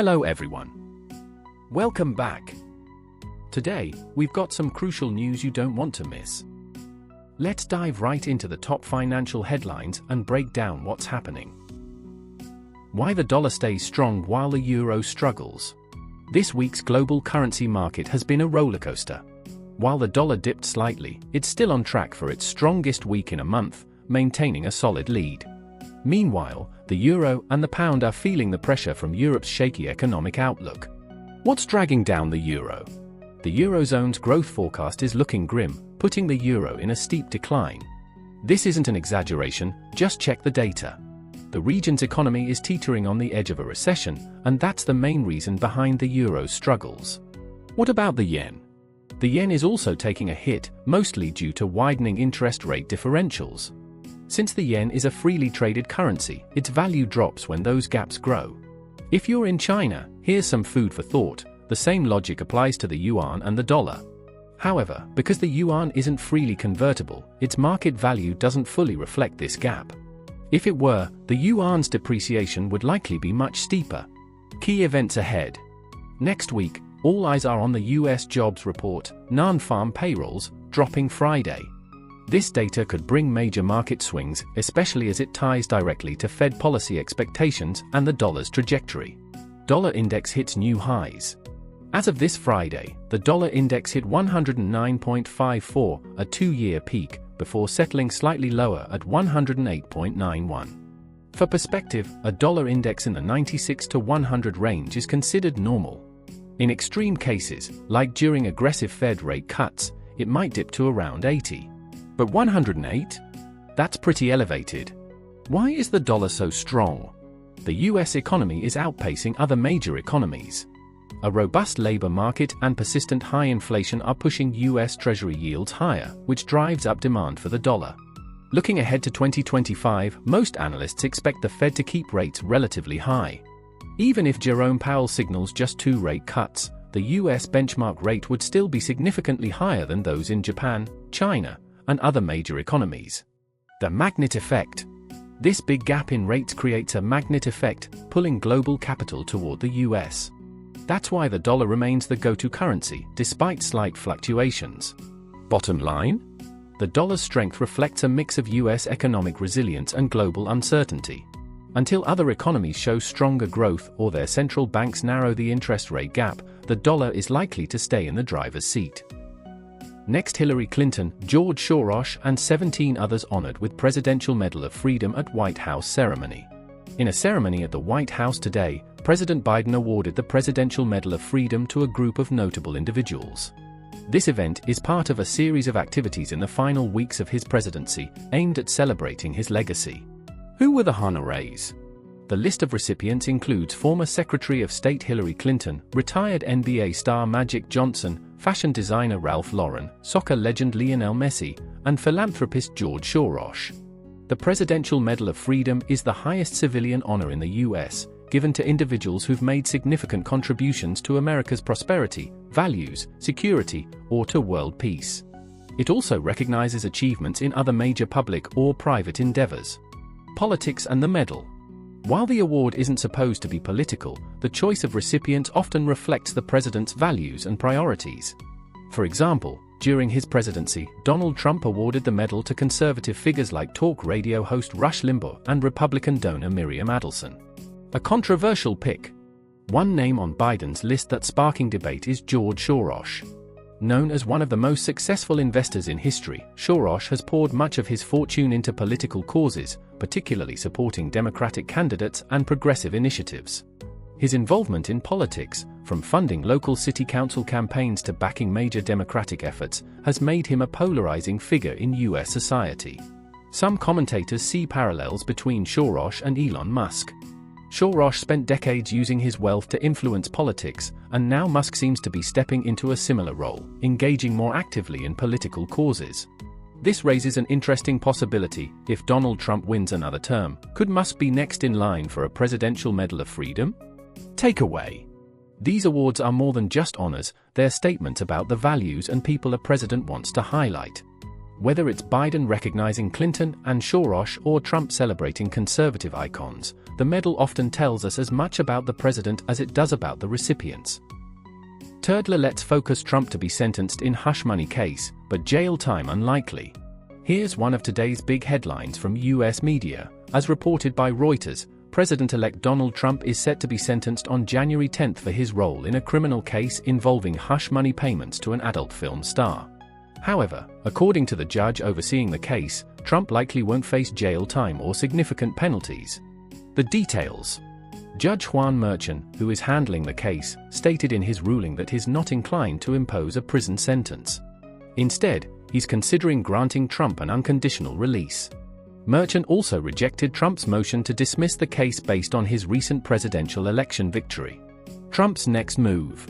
Hello everyone. Welcome back. Today, we've got some crucial news you don't want to miss. Let's dive right into the top financial headlines and break down what's happening. Why the dollar stays strong while the euro struggles. This week's global currency market has been a rollercoaster. While the dollar dipped slightly, it's still on track for its strongest week in a month, maintaining a solid lead. Meanwhile, the euro and the pound are feeling the pressure from Europe's shaky economic outlook. What's dragging down the euro? The eurozone's growth forecast is looking grim, putting the euro in a steep decline. This isn't an exaggeration, just check the data. The region's economy is teetering on the edge of a recession, and that's the main reason behind the euro's struggles. What about the yen? The yen is also taking a hit, mostly due to widening interest rate differentials. Since the yen is a freely traded currency, its value drops when those gaps grow. If you're in China, here's some food for thought. The same logic applies to the yuan and the dollar. However, because the yuan isn't freely convertible, its market value doesn't fully reflect this gap. If it were, the yuan's depreciation would likely be much steeper. Key events ahead. Next week, all eyes are on the US jobs report, non-farm payrolls, dropping Friday. This data could bring major market swings, especially as it ties directly to Fed policy expectations and the dollar's trajectory. Dollar index hits new highs. As of this Friday, the dollar index hit 109.54, a two-year peak, before settling slightly lower at 108.91. For perspective, a dollar index in the 96 to 100 range is considered normal. In extreme cases, like during aggressive Fed rate cuts, it might dip to around 80. But 108? That's pretty elevated. Why is the dollar so strong? The US economy is outpacing other major economies. A robust labor market and persistent high inflation are pushing US Treasury yields higher, which drives up demand for the dollar. Looking ahead to 2025, most analysts expect the Fed to keep rates relatively high. Even if Jerome Powell signals just 2 rate cuts, the US benchmark rate would still be significantly higher than those in Japan, China, and other major economies. The magnet effect. This big gap in rates creates a magnet effect, pulling global capital toward the US. That's why the dollar remains the go-to currency, despite slight fluctuations. Bottom line? The dollar's strength reflects a mix of US economic resilience and global uncertainty. Until other economies show stronger growth or their central banks narrow the interest rate gap, the dollar is likely to stay in the driver's seat. Next, Hillary Clinton, George Soros, and 17 others honored with Presidential Medal of Freedom at White House ceremony. In a ceremony at the White House today, President Biden awarded the Presidential Medal of Freedom to a group of notable individuals. This event is part of a series of activities in the final weeks of his presidency, aimed at celebrating his legacy. Who were the honorees? The list of recipients includes former Secretary of State Hillary Clinton, retired NBA star Magic Johnson, fashion designer Ralph Lauren, soccer legend Lionel Messi, and philanthropist George Soros. The Presidential Medal of Freedom is the highest civilian honor in the US, given to individuals who've made significant contributions to America's prosperity, values, security, or to world peace. It also recognizes achievements in other major public or private endeavors. Politics and the medal. While the award isn't supposed to be political, the choice of recipients often reflects the president's values and priorities. For example, during his presidency, Donald Trump awarded the medal to conservative figures like talk radio host Rush Limbaugh and Republican donor Miriam Adelson. A controversial pick. One name on Biden's list that's sparking debate is George Soros. Known as one of the most successful investors in history, Soros has poured much of his fortune into political causes, particularly supporting Democratic candidates and progressive initiatives. His involvement in politics, from funding local city council campaigns to backing major Democratic efforts, has made him a polarizing figure in US society. Some commentators see parallels between Soros and Elon Musk. Soros spent decades using his wealth to influence politics, and now Musk seems to be stepping into a similar role, engaging more actively in political causes. This raises an interesting possibility. If Donald Trump wins another term, could Musk be next in line for a Presidential Medal of Freedom? Takeaway. These awards are more than just honors, they're statements about the values and people a president wants to highlight. Whether it's Biden recognizing Clinton and Soros or Trump celebrating conservative icons, the medal often tells us as much about the president as it does about the recipients. Thirdly, let's focus Trump to be sentenced in hush money case, but jail time unlikely. Here's one of today's big headlines from US media. As reported by Reuters, President-elect Donald Trump is set to be sentenced on January 10 for his role in a criminal case involving hush money payments to an adult film star. However, according to the judge overseeing the case, Trump likely won't face jail time or significant penalties. The details. Judge Juan Merchan, who is handling the case, stated in his ruling that he's not inclined to impose a prison sentence. Instead, he's considering granting Trump an unconditional release. Merchan also rejected Trump's motion to dismiss the case based on his recent presidential election victory. Trump's next move.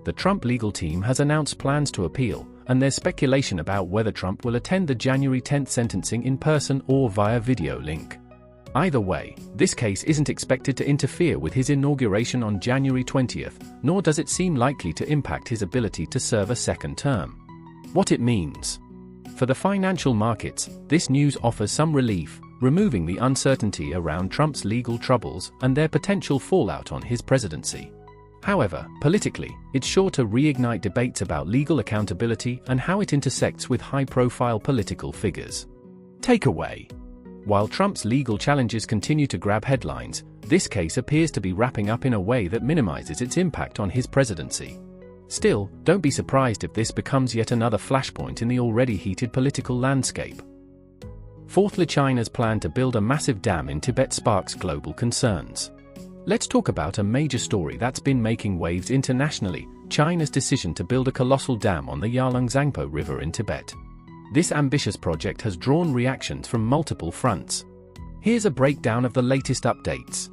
The Trump legal team has announced plans to appeal, and there's speculation about whether Trump will attend the January 10 sentencing in person or via video link. Either way, this case isn't expected to interfere with his inauguration on January 20, nor does it seem likely to impact his ability to serve a second term. What it means. For the financial markets, this news offers some relief, removing the uncertainty around Trump's legal troubles and their potential fallout on his presidency. However, politically, it's sure to reignite debates about legal accountability and how it intersects with high-profile political figures. Takeaway. While Trump's legal challenges continue to grab headlines, this case appears to be wrapping up in a way that minimizes its impact on his presidency. Still, don't be surprised if this becomes yet another flashpoint in the already heated political landscape. Fourthly, China's plan to build a massive dam in Tibet sparks global concerns. Let's talk about a major story that's been making waves internationally: China's decision to build a colossal dam on the Yarlung River in Tibet. This ambitious project has drawn reactions from multiple fronts. Here's a breakdown of the latest updates.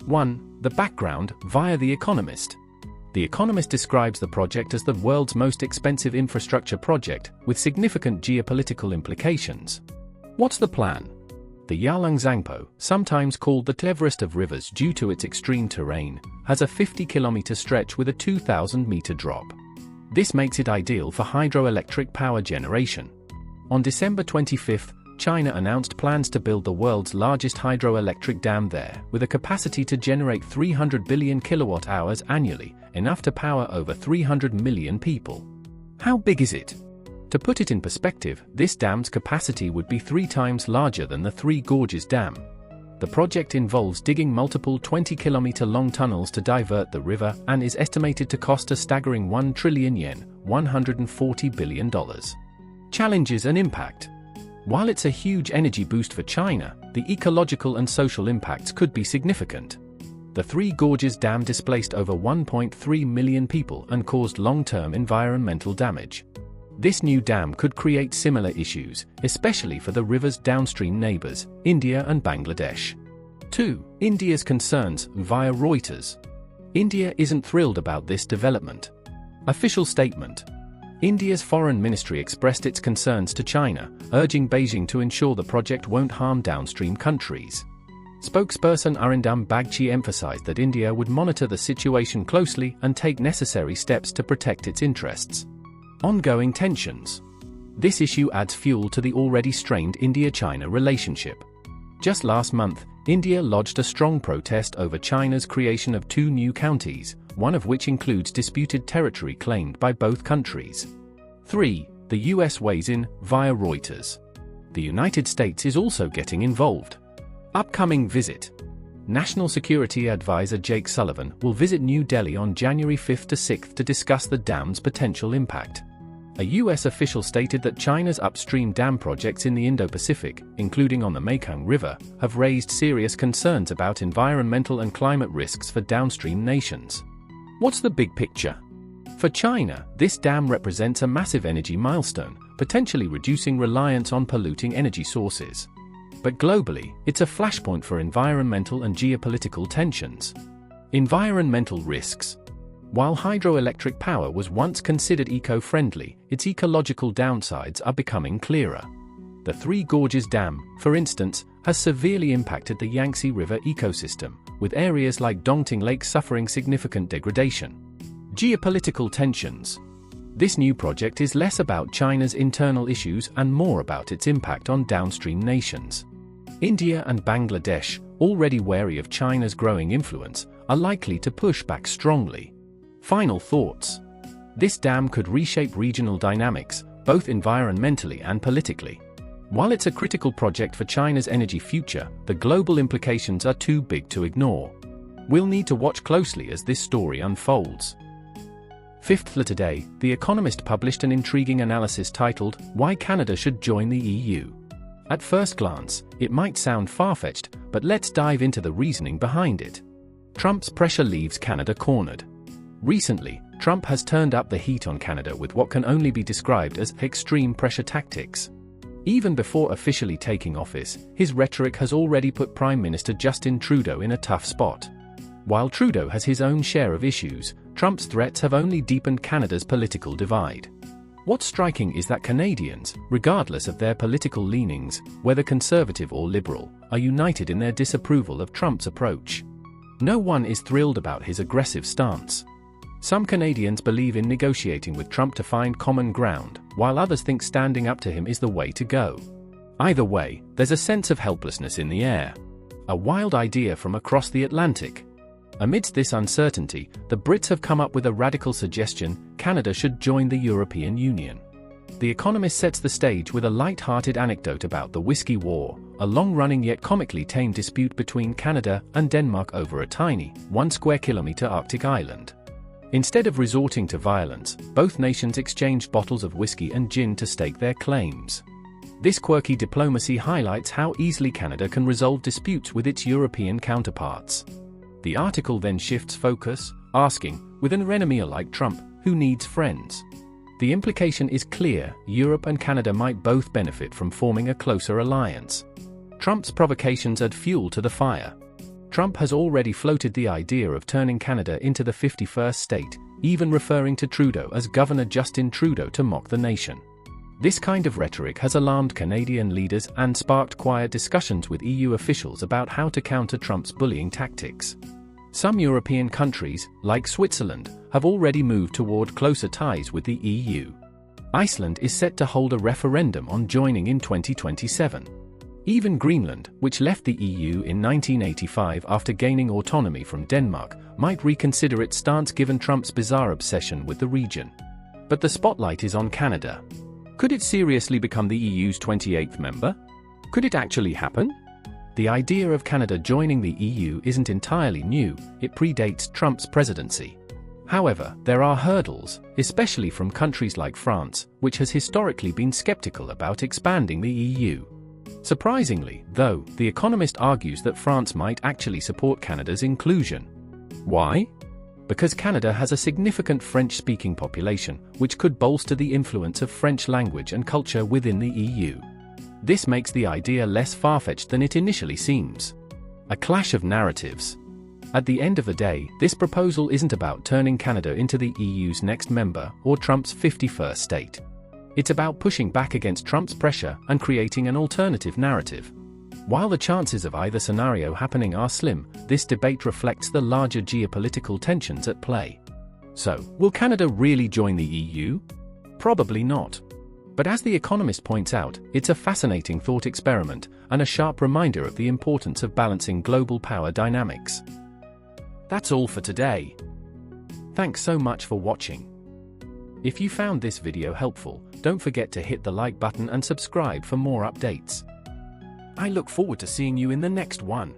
1. The background, via The Economist. The Economist describes the project as the world's most expensive infrastructure project, with significant geopolitical implications. What's the plan? The Yarlung, sometimes called the cleverest of rivers due to its extreme terrain, has a 50-kilometer stretch with a 2,000-meter drop. This makes it ideal for hydroelectric power generation. On December 25, China announced plans to build the world's largest hydroelectric dam there, with a capacity to generate 300 billion kilowatt-hours annually, enough to power over 300 million people. How big is it? To put it in perspective, this dam's capacity would be 3 times larger than the Three Gorges Dam. The project involves digging multiple 20-kilometer-long tunnels to divert the river and is estimated to cost a staggering 1 trillion yen, $140 billion. Challenges and impact. While it's a huge energy boost for China, the ecological and social impacts could be significant. The Three Gorges Dam displaced over 1.3 million people and caused long-term environmental damage. This new dam could create similar issues, especially for the river's downstream neighbors, India and Bangladesh. 2. India's concerns, via Reuters. India isn't thrilled about this development. Official statement. India's foreign ministry expressed its concerns to China, urging Beijing to ensure the project won't harm downstream countries. Spokesperson Arindam Bagchi emphasized that India would monitor the situation closely and take necessary steps to protect its interests. Ongoing tensions. This issue adds fuel to the already strained India-China relationship. Just last month, India lodged a strong protest over China's creation of 2 new counties, one of which includes disputed territory claimed by both countries. 3. The US weighs in, via Reuters. The United States is also getting involved. Upcoming visit. National Security Advisor Jake Sullivan will visit New Delhi on January 5 to 6 to discuss the dam's potential impact. A US official stated that China's upstream dam projects in the Indo-Pacific, including on the Mekong River, have raised serious concerns about environmental and climate risks for downstream nations. What's the big picture? For China, this dam represents a massive energy milestone, potentially reducing reliance on polluting energy sources. But globally, it's a flashpoint for environmental and geopolitical tensions. Environmental risks. While hydroelectric power was once considered eco-friendly, its ecological downsides are becoming clearer. The Three Gorges Dam, for instance, has severely impacted the Yangtze River ecosystem, with areas like Dongting Lake suffering significant degradation. Geopolitical tensions. This new project is less about China's internal issues and more about its impact on downstream nations. India and Bangladesh, already wary of China's growing influence, are likely to push back strongly. Final thoughts. This dam could reshape regional dynamics, both environmentally and politically. While it's a critical project for China's energy future, the global implications are too big to ignore. We'll need to watch closely as this story unfolds. Fifthly today, The Economist published an intriguing analysis titled, "Why Canada Should Join the EU." At first glance, it might sound far-fetched, but let's dive into the reasoning behind it. Trump's pressure leaves Canada cornered. Recently, Trump has turned up the heat on Canada with what can only be described as extreme pressure tactics. Even before officially taking office, his rhetoric has already put Prime Minister Justin Trudeau in a tough spot. While Trudeau has his own share of issues, Trump's threats have only deepened Canada's political divide. What's striking is that Canadians, regardless of their political leanings, whether conservative or liberal, are united in their disapproval of Trump's approach. No one is thrilled about his aggressive stance. Some Canadians believe in negotiating with Trump to find common ground, while others think standing up to him is the way to go. Either way, there's a sense of helplessness in the air. A wild idea from across the Atlantic. Amidst this uncertainty, the Brits have come up with a radical suggestion: Canada should join the European Union. The Economist sets the stage with a light-hearted anecdote about the Whiskey War, a long-running yet comically tame dispute between Canada and Denmark over a tiny, 1 square kilometre Arctic island. Instead of resorting to violence, both nations exchanged bottles of whiskey and gin to stake their claims. This quirky diplomacy highlights how easily Canada can resolve disputes with its European counterparts. The article then shifts focus, asking, with an enemy like Trump, who needs friends? The implication is clear: Europe and Canada might both benefit from forming a closer alliance. Trump's provocations add fuel to the fire. Trump has already floated the idea of turning Canada into the 51st state, even referring to Trudeau as Governor Justin Trudeau to mock the nation. This kind of rhetoric has alarmed Canadian leaders and sparked quiet discussions with EU officials about how to counter Trump's bullying tactics. Some European countries, like Switzerland, have already moved toward closer ties with the EU. Iceland is set to hold a referendum on joining in 2027. Even Greenland, which left the EU in 1985 after gaining autonomy from Denmark, might reconsider its stance given Trump's bizarre obsession with the region. But the spotlight is on Canada. Could it seriously become the EU's 28th member? Could it actually happen? The idea of Canada joining the EU isn't entirely new, it predates Trump's presidency. However, there are hurdles, especially from countries like France, which has historically been skeptical about expanding the EU. Surprisingly, though, The Economist argues that France might actually support Canada's inclusion. Why? Because Canada has a significant French-speaking population, which could bolster the influence of French language and culture within the EU. This makes the idea less far-fetched than it initially seems. A clash of narratives. At the end of the day, this proposal isn't about turning Canada into the EU's next member or Trump's 51st state. It's about pushing back against Trump's pressure and creating an alternative narrative. While the chances of either scenario happening are slim, this debate reflects the larger geopolitical tensions at play. So, will Canada really join the EU? Probably not. But as The Economist points out, it's a fascinating thought experiment and a sharp reminder of the importance of balancing global power dynamics. That's all for today. Thanks so much for watching. If you found this video helpful, don't forget to hit the like button and subscribe for more updates. I look forward to seeing you in the next one.